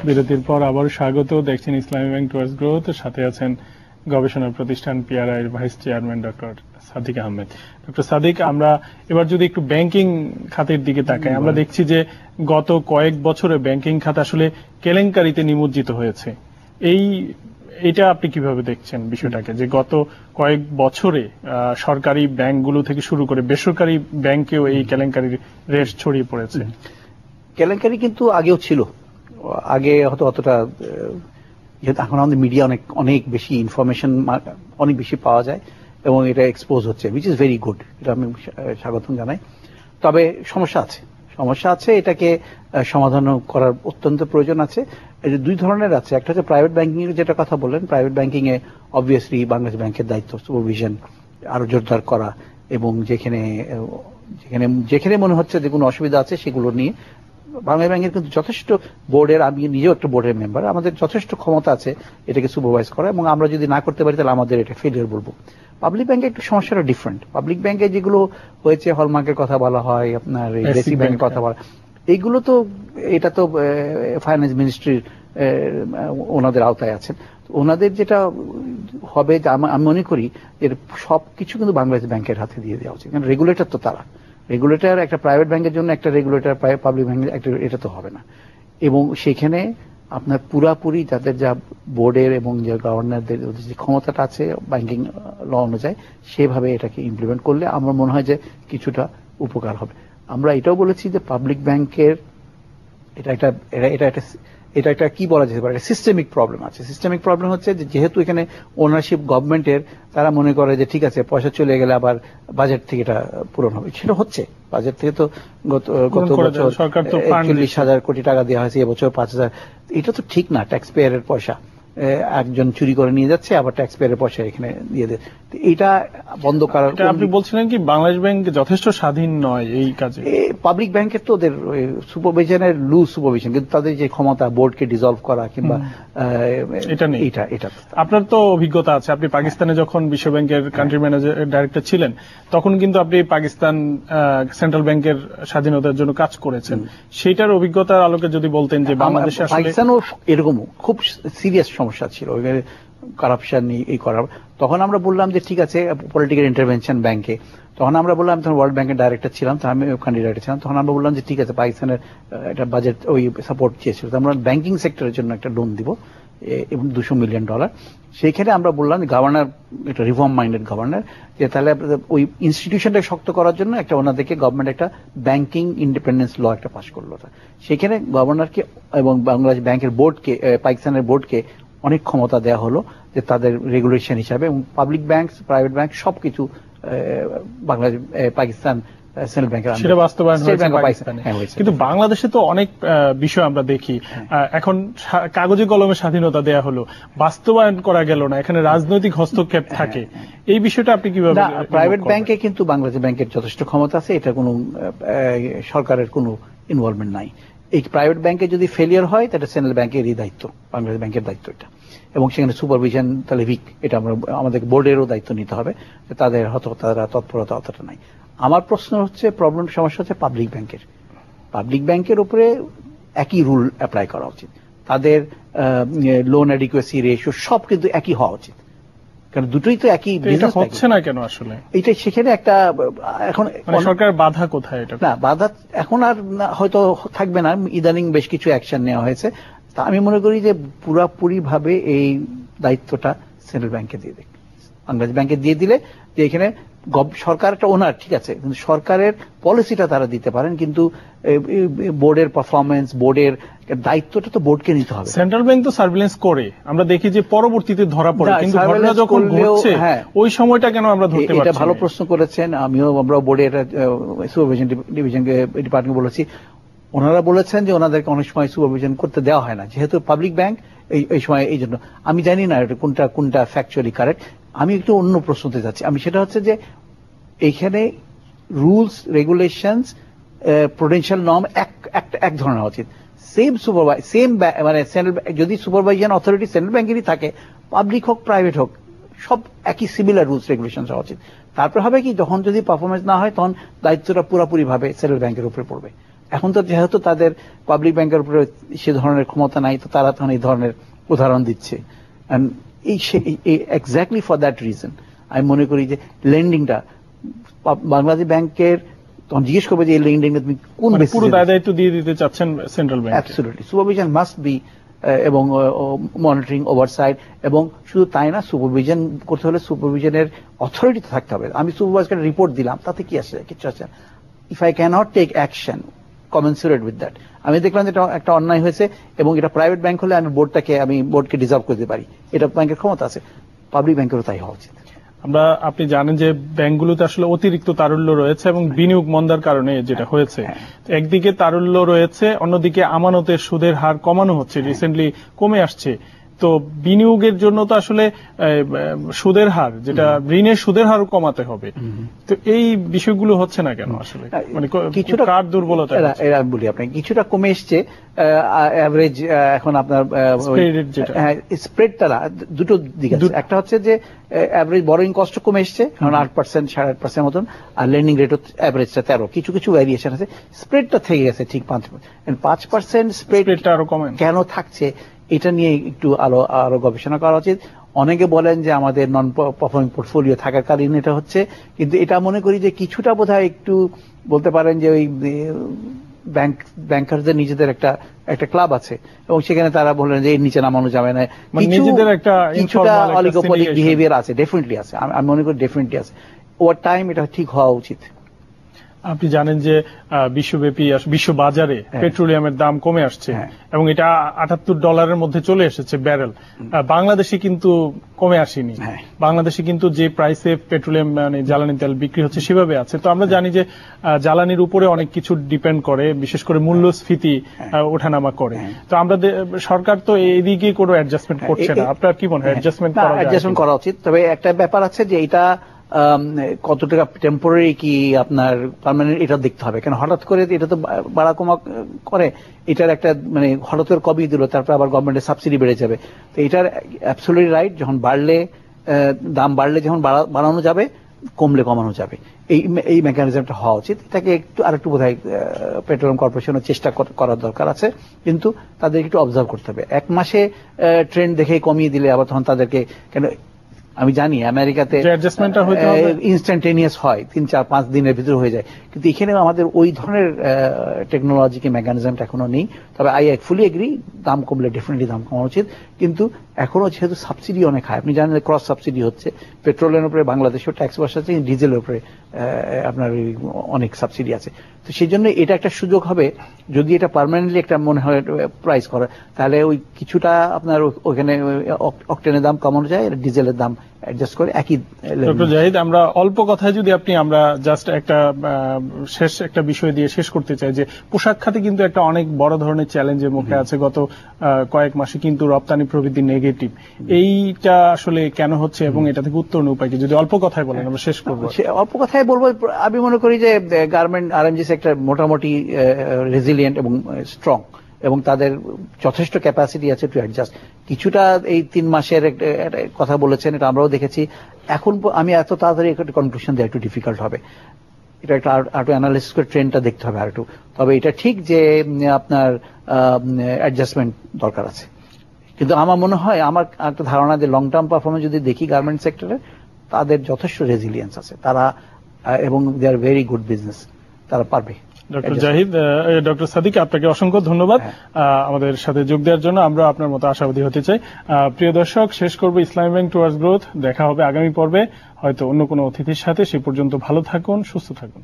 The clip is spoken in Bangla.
বিরতির পর আবার স্বাগত। দেখছেন ইসলামী ব্যাংক টুয়ার্ডস গ্রোথ, সাথে আছেন গবেষণা প্রতিষ্ঠান PRI vice chairman doctor Sadiq Ahmed. Doctor Sadiq, আমরা এবার যদি একটু ব্যাংকিং খাতের দিকে তাকাই, আমরা দেখছি যে গত কয়েক বছরে ব্যাংকিং খাত আসলে কেলেঙ্কারিতে নিমজ্জিত হয়েছে। এইটা আপনি কিভাবে দেখছেন বিষয়টাকে, যে গত কয়েক বছরে সরকারি ব্যাংকগুলো থেকে শুরু করে বেসরকারি ব্যাংকেও এই কেলেঙ্কারির রেশ ছড়িয়ে পড়েছে? কেলেঙ্কারি কিন্তু আগেও ছিল, আগে হয়তো অতটা, এখন আমাদের মিডিয়া অনেক বেশি ইনফরমেশন অনেক বেশি পাওয়া যায় এবং এটা এক্সপোজ হচ্ছে, উইচ ইজ ভেরি গুড, এটা আমি স্বাগতম জানাই। তবে সমস্যা আছে, এটাকে সমাধান করার অত্যন্ত প্রয়োজন আছে। এটা দুই ধরনের আছে, একটা হচ্ছে প্রাইভেট ব্যাংকিং এর যেটা কথা বললেন, প্রাইভেট ব্যাংকিং এ অবভিয়াসলি বাংলাদেশ ব্যাংকের দায়িত্ব সুপারভিশন আরো জোরদার করা, এবং যেখানে মনে হচ্ছে যে কোনো অসুবিধা আছে সেগুলো নিয়ে বাংলাদেশ ব্যাংকের কিন্তু যথেষ্ট বোর্ডের, আমি নিজেও একটা বোর্ডের মেম্বার, আমাদের যথেষ্ট ক্ষমতা আছে এটাকে সুপারভাইজ করা, এবং আমরা যদি না করতে পারি তাহলে আমাদের এটা ফেলিয়ার বলবো। পাবলিক ব্যাংকে একটু সমস্যাটা ডিফারেন্ট। পাবলিক ব্যাংকে যেগুলো হয়েছে, হলমার্কের কথা বলা হয়, আপনার বেসিক ব্যাংকের কথা বলা, এইগুলো তো এটা তো ফাইন্যান্স মিনিস্ট্রির ওনাদের আওতায় আছেন। ওনাদের যেটা হবে, আমি মনে করি এর সবকিছু কিন্তু বাংলাদেশ ব্যাংকের হাতে দিয়ে দেওয়া উচিত, কারণ রেগুলেটর তো তারা। রেগুলেটর একটা প্রাইভেট ব্যাংকের জন্য একটা রেগুলেটর, পাবলিক ব্যাংকের একটা, এটা তো হবে না। এবং সেখানে আপনার পুরাপুরি যাদের যা বোর্ডের এবং যে গভর্নরদের যে ক্ষমতাটা আছে ব্যাংকিং ল অনুযায়ী, সেভাবে এটাকে ইমপ্লিমেন্ট করলে আমার মনে হয় যে কিছুটা উপকার হবে। আমরা এটাও বলেছি যে পাবলিক ব্যাংকের এটা একটা কি বলা যেতে পারে, সিস্টেমিক প্রবলেম আছে। সিস্টেমিক প্রবলেম হচ্ছে যে যেহেতু এখানে ওনারশিপ গভর্নমেন্টের, তারা মনে করে যে ঠিক আছে পয়সা চলে গেলে আবার বাজেট থেকে এটা পূরণ হবে। সেটা হচ্ছে, বাজেট থেকে তো গত বছর 41,000 কোটি টাকা দেওয়া হয়েছে, এবছর 5,000। এটা তো ঠিক না, ট্যাক্স পেয়ারের পয়সা একজন চুরি করে নিয়ে যাচ্ছে, আবার ট্যাক্স পেয়ারের পয়সা এখানে দিয়ে দেয়। এটা বন্ধ করার। আপনি বলছিলেন কি বাংলাদেশ ব্যাংক যথেষ্ট স্বাধীন নয় এই কাজে? পাবলিক ব্যাংকের তো ওদের সুপারভিশনের লুজ সুপারভিশন, কিন্তু তাদের যে ক্ষমতা বোর্ডকে ডিসলভ করা কিংবা এটা আপনার তো অভিজ্ঞতা আছে, আপনি পাকিস্তানে যখন বিশ্ব ব্যাংকের কান্ট্রি ম্যানেজার ডাইরেক্টর ছিলেন, তখন কিন্তু আপনি পাকিস্তান সেন্ট্রাল ব্যাংকের স্বাধীনতার জন্য কাজ করেছেন। সেইটার অভিজ্ঞতার আলোকে যদি বলতেন যে বাংলাদেশে পাকিস্তানও এরকম খুব সিরিয়াস সমস্যা ছিল, কারাপশন এই করার। তখন আমরা বললাম যে ঠিক আছে পলিটিক্যাল ইন্টারভেনশন ব্যাংকে, তখন আমরা বললাম, তখন ওয়ার্ল্ড ব্যাংকের ডাইরেক্টর ছিলাম, আমি ওখানে ডাইরেক্টর ছিলাম, তখন আমরা বললাম যে ঠিক আছে পাকিস্তানের একটা বাজেট ওই সাপোর্ট চেয়েছিল, আমরা ব্যাংকিং সেক্টরের জন্য একটা লোন দিব এবং $200 মিলিয়ন। সেইখানে আমরা বললাম গভর্নর, একটা রিফর্ম মাইন্ডেড গভর্নর, যে তাহলে ওই ইনস্টিটিউশনটা শক্ত করার জন্য একটা ওনাদেরকে গভর্নমেন্ট একটা ব্যাংকিং ইন্ডিপেন্ডেন্স ল একটা পাস করলো। সেখানে গভর্নরকে এবং বাংলাদেশ ব্যাংকের বোর্ডকে, পাকিস্তানের বোর্ডকে অনেক ক্ষমতা দেওয়া হলো যে তাদের রেগুলেশন হিসাবে, এবং পাবলিক ব্যাংক, প্রাইভেট ব্যাংক সবকিছু বাংলাদেশ পাকিস্তান সেন্ট্রাল ব্যাংকের সেটা বাস্তবায়ন হয়েছে। কিন্তু বাংলাদেশে তো অনেক বিষয় আমরা দেখি, এখন কাগজে কলমে স্বাধীনতা দেয়া হলো, বাস্তবায়ন করা গেল না, এখানে রাজনৈতিক হস্তক্ষেপ থাকে। এই বিষয়টা আপনি কিভাবে? প্রাইভেট ব্যাংকে কিন্তু বাংলাদেশ ব্যাংকের যথেষ্ট ক্ষমতা আছে, এটা কোনো সরকারের কোনো ইনভলভমেন্ট নাই। এই প্রাইভেট ব্যাংকে যদি ফেলিয়ার হয় তাহলে সেন্ট্রাল ব্যাংকেরই দায়িত্ব, বাংলাদেশ ব্যাংকের দায়িত্ব এটা, এবং সেখানে সুপারভিশন তাহলে উইক, এটা আমাদের বোর্ডেরও দায়িত্ব নিতে হবে, তাদের হয়তো তারা তৎপরতা অতটা নাই। আমার প্রশ্ন হচ্ছে, সমস্যা হচ্ছে পাবলিক ব্যাংকের উপরে একই রুল অ্যাপ্লাই করা উচিত, তাদের লোন অ্যাডিকুয়েসি রেশিও সব কিন্তু একই হওয়া উচিত, কারণ দুটোই তো একই। হচ্ছে না কেন আসলে? এইটা সেখানে একটা, এখন সরকারের বাধা কোথায়? এটা না, বাধা এখন আর হয়তো থাকবে না, ইদানিং বেশ কিছু অ্যাকশন নেওয়া হয়েছে। তা আমি মনে করি যে পুরাপুরি ভাবে এই দায়িত্বটা সেন্ট্রাল ব্যাংকে দিয়ে দেয়, বাংলাদেশ ব্যাংকে দিয়ে দিলে, যে এখানে সরকার একটা ওনার, ঠিক আছে, কিন্তু সরকারের পলিসিটা তারা দিতে পারেন, কিন্তু বোর্ডের পারফরমেন্স, বোর্ডের দায়িত্বটা তো বোর্ডকে নিতে হবে। সেন্ট্রাল ব্যাংক তো সার্ভিলেন্স করে, আমরা দেখি যে পরবর্তীতে ধরা পড়ে, কিন্তু ঘটনা যখন ঘটছে ওই সময়টা কেন আমরা ধরতে পারছি? এটা ভালো প্রশ্ন করেছেন। আমরা বোর্ডের সুপারভিশন ডিভিশনকে, ডিপার্টমেন্ট বলেছি, ওনারা বলেছেন যে ওনাদেরকে অনেক সময় সুপারভিশন করতে দেওয়া হয় না, যেহেতু পাবলিক ব্যাংক এই সময়। এই জন্য আমি জানি না এটা কোনটা ফ্যাকচুয়ালি কারেক্ট। আমি একটু অন্য প্রশ্নতে যাচ্ছি, সেটা হচ্ছে যে এইখানে রুলস, রেগুলেশনস, প্রুডেন্সিয়াল নর্ম এক ধরনের হওয়া উচিত। মানে যদি সুপারভাইজার অথরিটি সেন্ট্রাল ব্যাংকেরই থাকে, পাবলিক হোক প্রাইভেট হোক, সব একই সিমিলার রুলস রেগুলেশন হওয়া উচিত। তারপর হবে কি, যখন যদি পারফরমেন্স না হয় তখন দায়িত্বটা পুরোপুরি ভাবে সেন্ট্রাল ব্যাংকের উপরে পড়বে। এখন তো যেহেতু তাদের পাবলিক ব্যাংকের উপরে সে ধরনের ক্ষমতা নাই, তো তারা তখন এই ধরনের উদাহরণ দিচ্ছে। এক্স্যাক্টলি ফর দ্যাট রিজন আমি মনে করি যে লেন্ডিংটা বাংলাদেশ ব্যাংকের তখন জিজ্ঞেস করবে যে এই লেন্ডিংটা তুমি কোন পুরো দায়িত্ব দিয়ে দিতে চাচ্ছেন central bank. Absolutely, supervision must be এবং মনিটরিং ওভারসাইট, এবং শুধু তাই না, সুপারভিশন করতে হলে সুপারভিশনের অথরিটি থাকতে হবে। আমি সুপারভাইজারকে রিপোর্ট দিলাম, তাতে কি আসে? কিছু আছে। If I cannot take action commensurate with that, আমি দেখলাম যে একটা অন্যায় হয়েছে এবং এটা প্রাইভেট ব্যাংক হলে আমি বোর্ডকে ডিজার্ভ করতে পারি, এটা ব্যাংকের ক্ষমতা আছে। পাবলিক ব্যাংকেরও তাই হওয়া উচিত। আপনি জানেন যে ব্যাংকগুলোতে আসলে অতিরিক্ত তারল্য রয়েছে এবং বিনিয়োগ মন্দার কারণে যেটা হয়েছে, একদিকে তারল্য রয়েছে, অন্যদিকে আমানতের সুদের হার কমানো হচ্ছে, রিসেন্টলি কমে আসছে। তো বিনিয়োগের জন্য তো আসলে সুদের হার, যেটা ঋণের সুদের হারও কমাতে হবে। তো এই বিষয়গুলো হচ্ছে না কেন আসলে? মানে কিছুটা কার দুর্বলতা? এরা বলি আপনি কিছুটা কমে এসছে এভারেজ। এখন আপনার স্প্রেডটা দুটো দিক আছে। একটা হচ্ছে যে এভারেজ বরোইং কস্ট কমে এসছে, কারণ 8%, 8.5% মতন, আর লেন্ডিং রেট এভারেজটা 13। কিছু কিছু ভ্যারিয়েশন আছে, স্প্রেডটা থেকে গেছে ঠিক 5%। স্প্রেডটা আরো কমে কেন থাকছে, এটা নিয়ে একটু আরো গবেষণা করা উচিত। অনেকে বলেন যে আমাদের নন পারফর্মিং পোর্টফোলিও থাকার কারণে এটা হচ্ছে, কিন্তু এটা মনে করি যে কিছুটা বোধহয় একটু বলতে পারেন যে ওই ব্যাংকারদের নিজেদের একটা ক্লাব আছে এবং সেখানে তারা বললেন যে এর নিচে নামানো যাবে না, কিছুটা অলিগোপলিক বিহেভিয়ার আছে, ডেফিনেটলি আছে। আমি মনে করি ডেফিনেটলি আছে। ওভার টাইম এটা ঠিক হওয়া উচিত। আপনি জানেন যে বিশ্ব বাজারে পেট্রোলিয়ামের দাম কমে আসছে এবং এটা $78 মধ্যে চলে এসেছে ব্যারেল। বাংলাদেশে কিন্তু কমে আসেনি। বাংলাদেশে কিন্তু যে প্রাইসে পেট্রোলিয়াম মানে জ্বালানি তেল বিক্রি হচ্ছে সেভাবে আছে। তো আমরা জানি যে জ্বালানির উপরে অনেক কিছু ডিপেন্ড করে, বিশেষ করে মূল্যস্ফীতি ওঠানামা করে। তো আমরা সরকার তো এইদিকে কোনো অ্যাডজাস্টমেন্ট করছে না। আপনার কি মনে হয় অ্যাডজাস্টমেন্ট করা উচিত? তবে একটা ব্যাপার আছে যে এটা কত টাকা টেম্পোরারি কি আপনার পার্মানেন্ট, এটা দেখতে হবে। কেন হঠাৎ করে এটা তো বাড়া কমা করে, এটার একটা মানে হঠাৎ করে কমিয়ে দিল, তারপর আবার গভর্নমেন্টের সাবসিডি বেড়ে যাবে। তো এটার অ্যাবসলিউটলি রাইট, যখন দাম বাড়লে যখন বাড়ানো যাবে, কমলে কমানো যাবে, এই মেকানিজমটা হওয়া উচিত। এটাকে আরেকটু বোধহয় পেট্রোলিয়াম কর্পোরেশনের চেষ্টা করার দরকার আছে, কিন্তু তাদের একটু অবজার্ভ করতে হবে। এক মাসে ট্রেন্ড দেখে কমিয়ে দিলে আবার তখন তাদেরকে, কেন আমি জানি আমেরিকাতে ইনস্ট্যান্টেনিয়াস হয়, 3-4-5 দিনের ভিতরে হয়ে যায়, কিন্তু এখানে আমাদের ওই ধরনের টেকনোলজিকে মেকানিজমটা এখনো নেই। তবে আই ফুলি এগ্রি, দাম কমলে ডেফিনেটলি দাম কমানো উচিত, কিন্তু এখনো যেহেতু সাবসিডি অনেক হয়, আপনি জানেন ক্রস সাবসিডি হচ্ছে, পেট্রোলের উপরে বাংলাদেশেও ট্যাক্স বসাচ্ছে, ডিজেলের উপরে আপনার অনেক সাবসিডি আছে। তো সেই জন্য এটা একটা সুযোগ হবে, যদি এটা পার্মানেন্টলি একটা মনে হয় প্রাইস করা, তাহলে ওই কিছুটা আপনার ওখানে অকটেনের দাম কমানো যায়, ডিজেলের দাম অ্যাডজাস্ট করে একই। ডক্টর জাহিদ, আমরা অল্প কথায় যদি আমরা জাস্ট একটা বিষয় দিয়ে শেষ করতে চাই যে পোশাক খাতে কিন্তু একটা অনেক বড় ধরনের চ্যালেঞ্জের মুখে আছে। গত কয়েক মাসে কিন্তু রপ্তানি প্রবৃদ্ধি নেগেটিভ। এইটা আসলে কেন হচ্ছে এবং এটা থেকে উত্তরণের উপায় কি, যদি অল্প কথায় বলেন আমরা শেষ করবো। অল্প কথায় বলবো, আমি মনে করি যে গার্মেন্ট আরএমজি সেক্টর মোটামুটি রেজিলিয়েন্ট এবং স্ট্রং, এবং তাদের যথেষ্ট ক্যাপাসিটি আছে টু অ্যাডজাস্ট। কিছুটা এই 3 মাসের কথা বলেছেন, এটা আমরাও দেখেছি। এখন আমি এত তাড়াতাড়ি একটা কনক্লুশন দেওয়া একটু ডিফিকাল্ট হবে, এটা একটা আরেকটু অ্যানালাইসিস করে ট্রেন্ডটা দেখতে হবে আরেকটু। তবে এটা ঠিক যে আপনার অ্যাডজাস্টমেন্ট দরকার আছে, কিন্তু আমার মনে হয়, আমার একটা ধারণা যে লং টার্ম পারফরমেন্স যদি দেখি গার্মেন্ট সেক্টরে, তাদের যথেষ্ট রেজিলিয়েন্স আছে তারা, এবং দে আর ভেরি গুড বিজনেস, তারা পারবে। ডক্টর জাহিদ, ডক্টর সাদিক, আপনাকে অসংখ্য ধন্যবাদ আমাদের সাথে যোগ দেওয়ার জন্য। আমরা আপনার মতো আশাবাদী হতে চাই। প্রিয় দর্শক, শেষ করবো ইসলামী ব্যাংক টুয়ার্ডস গ্রোথ। দেখা হবে আগামী পর্বে হয়তো অন্য কোনো অতিথির সাথে। সে পর্যন্ত ভালো থাকুন, সুস্থ থাকুন।